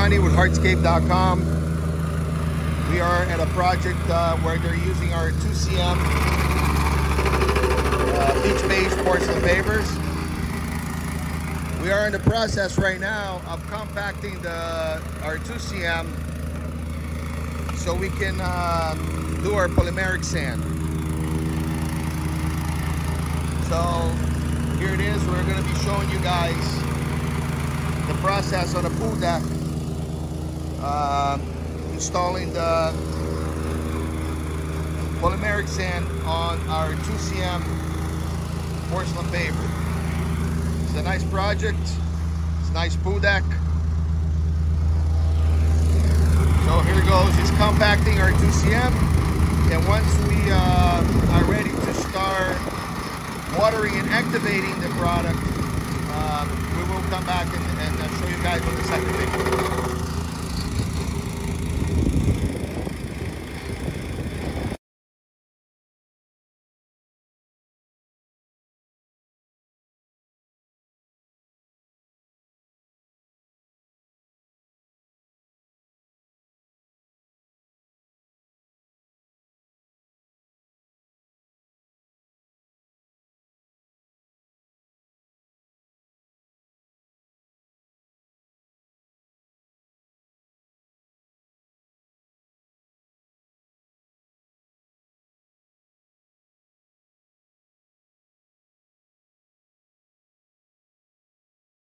Johnny with Hardscape.com. We are at a project where they're using our 2cm beach-based porcelain pavers. We are in the process right now of compacting our 2cm so we can do our polymeric sand. So here it is. We're going to be showing you guys the process on the pool deck, installing the polymeric sand on our 2cm porcelain paver. It's a nice project. It's a nice pool deck. So here goes. It's compacting our 2cm, and once we are ready to start watering and activating the product, we will come back and show you guys on the second video.